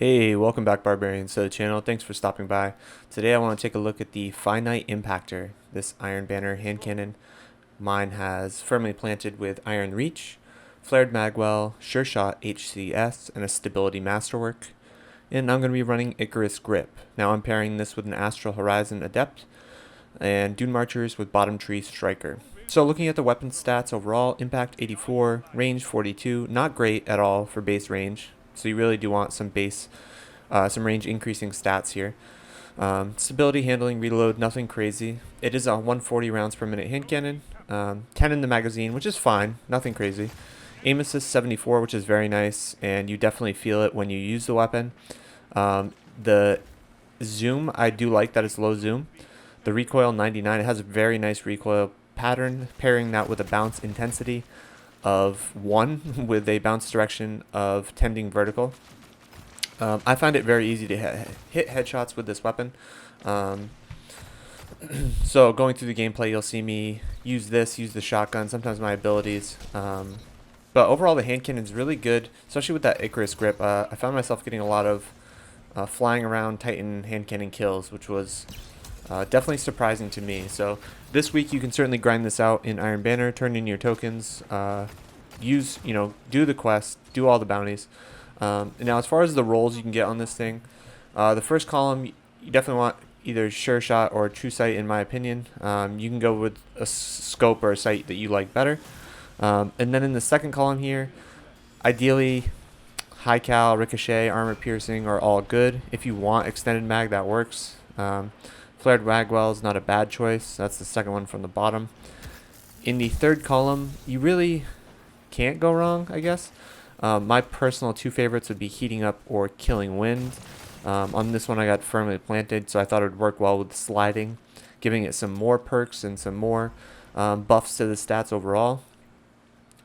Hey, welcome back barbarians to the channel. Thanks for stopping by. Today I want to take a look at the Finite Impactor, this Iron Banner hand cannon. Mine has firmly planted with Iron Reach, Flared Magwell, Sure Shot HCS, and a Stability Masterwork. And I'm going to be running Icarus Grip. Now I'm pairing this with an Astral Horizon Adept and Dune Marchers with Bottom Tree Striker. So looking at the weapon stats overall, impact 84, range 42, not great at all for base range. So you really do want some some range increasing stats here. Stability, handling, reload, nothing crazy. It is a 140 rounds per minute hand cannon, 10 in the magazine, which is fine, nothing crazy. Aim assist 74, which is very nice, and you definitely feel it when you use the weapon. The zoom, I do like that it's low zoom. The recoil 99, it has a very nice recoil pattern, pairing that with a bounce intensity of 1 with a bounce direction of tending vertical. I find it very easy to hit headshots with this weapon. So going through the gameplay, you'll see me use the shotgun, sometimes my abilities. But overall, the hand cannon is really good, especially with that Icarus grip. I found myself getting a lot of flying around Titan hand cannon kills, which was definitely surprising to me. So this week you can certainly grind this out in Iron Banner, turn in your tokens, do the quest, do all the bounties. Now as far as the rolls you can get on this thing, the first column you definitely want either Sure Shot or True Sight in my opinion. You can go with a scope or a sight that you like better. And then in the second column here, ideally high cal, ricochet, armor piercing are all good. If you want extended mag, that works. Flared Magwell is not a bad choice. That's the second one from the bottom. In the third column, you really can't go wrong, I guess. My personal two favorites would be Heating Up or Killing Wind. On this one I got firmly planted, so I thought it would work well with sliding, giving it some more perks and some more buffs to the stats overall.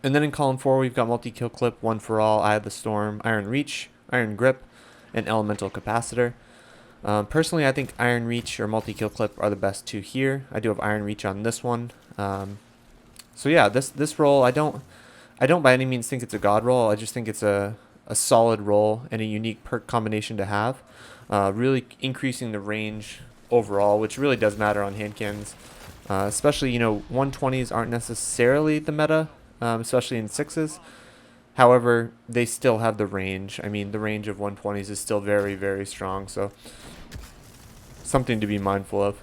And then in column 4 we've got Multi-Kill Clip, One for All, Eye of the Storm, Iron Reach, Iron Grip, and Elemental Capacitor. Personally, I think Iron Reach or Multi-Kill Clip are the best two here. I do have Iron Reach on this one. So yeah, this roll, I don't by any means think it's a god roll. I just think it's a solid roll and a unique perk combination to have. Really increasing the range overall, which really does matter on hand cannons. Especially, 120s aren't necessarily the meta, especially in 6s. However, they still have the range. I mean, the range of 120s is still very, very strong. So something to be mindful of.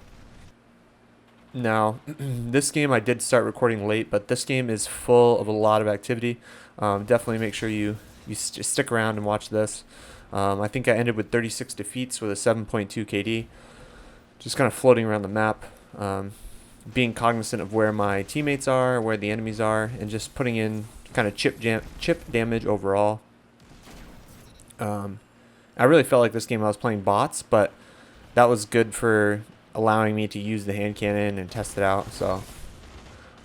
Now, this game I did start recording late, but this game is full of a lot of activity. Definitely make sure you just stick around and watch this. I think I ended with 36 defeats with a 7.2 KD. Just kind of floating around the map, being cognizant of where my teammates are, where the enemies are, and just putting in kind of chip damage overall. I really felt like this game I was playing bots, but that was good for allowing me to use the hand cannon and test it out. So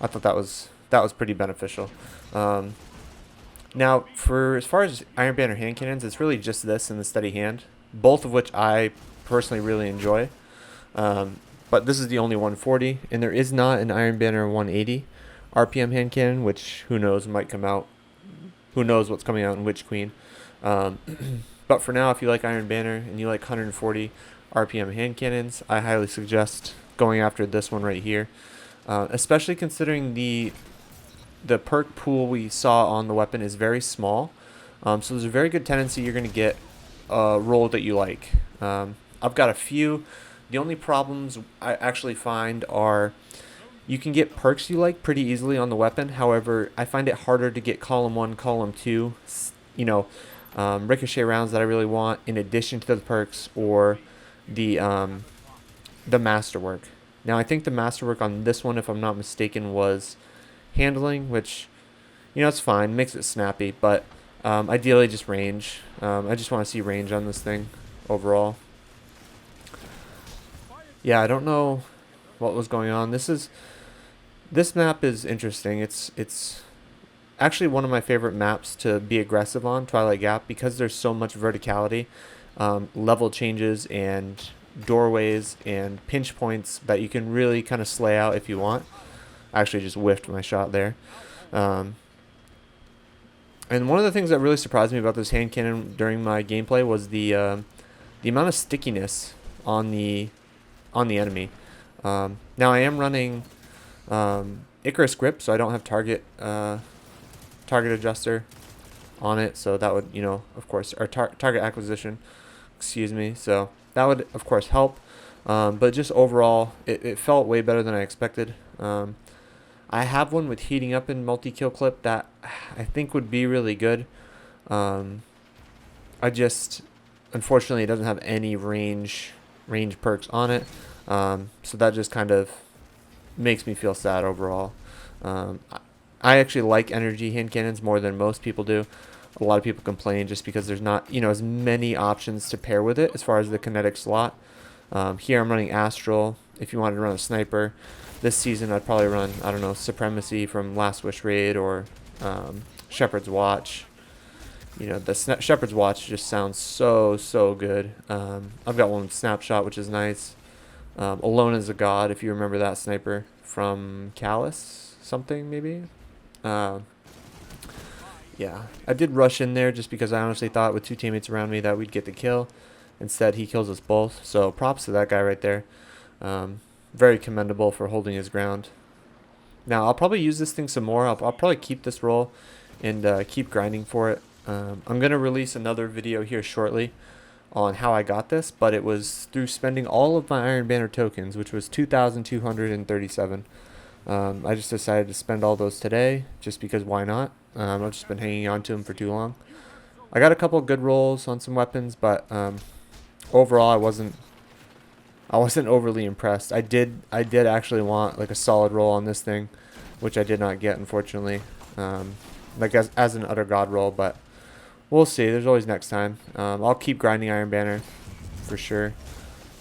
I thought that was pretty beneficial. Now, for as far as Iron Banner hand cannons, it's really just this and the Steady Hand, both of which I personally really enjoy. But this is the only 140, and there is not an Iron Banner 180 RPM hand cannon, which who knows might come out. Who knows what's coming out in Witch Queen. But for now, if you like Iron Banner and you like 140 RPM hand cannons, I highly suggest going after this one right here. Especially considering the perk pool we saw on the weapon is very small. So there's a very good tendency you're going to get a roll that you like. I've got a few. The only problems I actually find are you can get perks you like pretty easily on the weapon. However, I find it harder to get column 1, column 2, ricochet rounds that I really want in addition to the perks or the masterwork. Now I think the masterwork on this one, if I'm not mistaken, was handling, which it's fine, makes it snappy, but ideally just range. I just want to see range on this thing overall. Yeah, I don't know what was going on. This map is interesting. It's actually one of my favorite maps to be aggressive on, Twilight Gap, because there's so much verticality, level changes and doorways and pinch points that you can really kind of slay out if you want. I actually just whiffed my shot there. And one of the things that really surprised me about this hand cannon during my gameplay was the amount of stickiness on the enemy. Now I am running Icarus grip, so I don't have target adjuster on it, so that would, of course, or target acquisition, excuse me. So that would, of course, help. But just overall, it felt way better than I expected. I have one with heating up in multi-kill clip that I think would be really good. I just, unfortunately, it doesn't have any range perks on it. So that just kind of makes me feel sad overall. I actually like energy hand cannons more than most people do. A lot of people complain just because there's not, as many options to pair with it as far as the kinetic slot. Here I'm running Astral. If you wanted to run a sniper, this season I'd probably run, I don't know, Supremacy from Last Wish Raid or Shepherd's Watch. The Shepherd's Watch just sounds so good. I've got one with Snapshot, which is nice. Alone as a God, if you remember that sniper from Callus something maybe. Yeah, I did rush in there just because I honestly thought with two teammates around me that we'd get the kill. Instead, he kills us both. So props to that guy right there. Very commendable for holding his ground. Now, I'll probably use this thing some more. I'll probably keep this role and keep grinding for it. I'm going to release another video here shortly on how I got this, but it was through spending all of my Iron Banner tokens, which was 2,237. I just decided to spend all those today just because why not? I've just been hanging on to them for too long. I got a couple of good rolls on some weapons, but overall I wasn't overly impressed. I did actually want like a solid roll on this thing, which I did not get, unfortunately. Like as an utter god roll, but we'll see. There's always next time. I'll keep grinding Iron Banner for sure.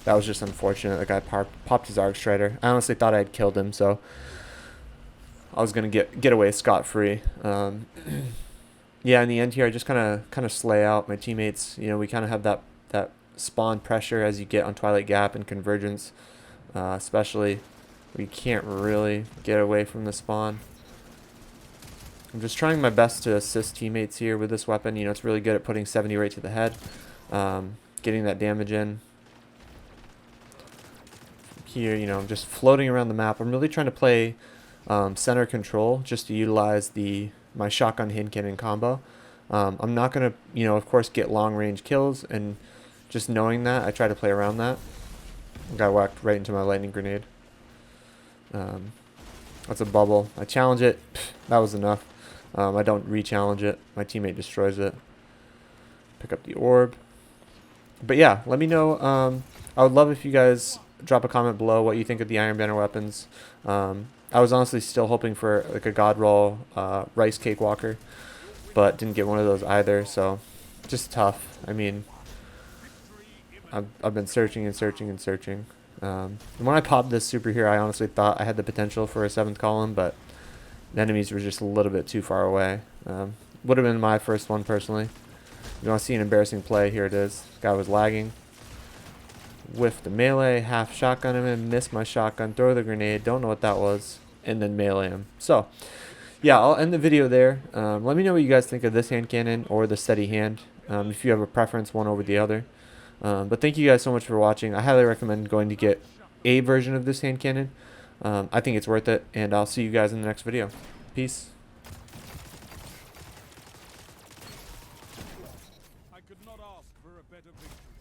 That was just unfortunate. The guy popped his Arc Strider. I honestly thought I had killed him, so I was gonna get away scot-free. Yeah, in the end here, I just kind of slay out my teammates. We kind of have that spawn pressure as you get on Twilight Gap and Convergence, especially where you can't really get away from the spawn. I'm just trying my best to assist teammates here with this weapon. It's really good at putting 70 right to the head, getting that damage in. Here, I'm just floating around the map. I'm really trying to play center control just to utilize my shotgun hand cannon combo. I'm not going to, of course, get long range kills, and just knowing that, I try to play around that. Got whacked right into my lightning grenade. That's a bubble. I challenge it. That was enough. I don't re-challenge it. My teammate destroys it. Pick up the orb. But yeah, let me know. I would love if you guys drop a comment below what you think of the Iron Banner weapons. I was honestly still hoping for like a God Roll Rice Cake Walker, but didn't get one of those either. So just tough. I mean, I've been searching and searching and searching. And when I popped this super here, I honestly thought I had the potential for a 7th column, but the enemies were just a little bit too far away. Would have been my first one personally. You want to see an embarrassing play? Here it is. Guy was lagging. Whiff the melee, half shotgun him and miss my shotgun, throw the grenade, don't know what that was, and then melee him. So, yeah, I'll end the video there. Let me know what you guys think of this hand cannon or the steady hand, if you have a preference one over the other. But thank you guys so much for watching. I highly recommend going to get a version of this hand cannon. I think it's worth it, and I'll see you guys in the next video. Peace. I could not ask for a better victory.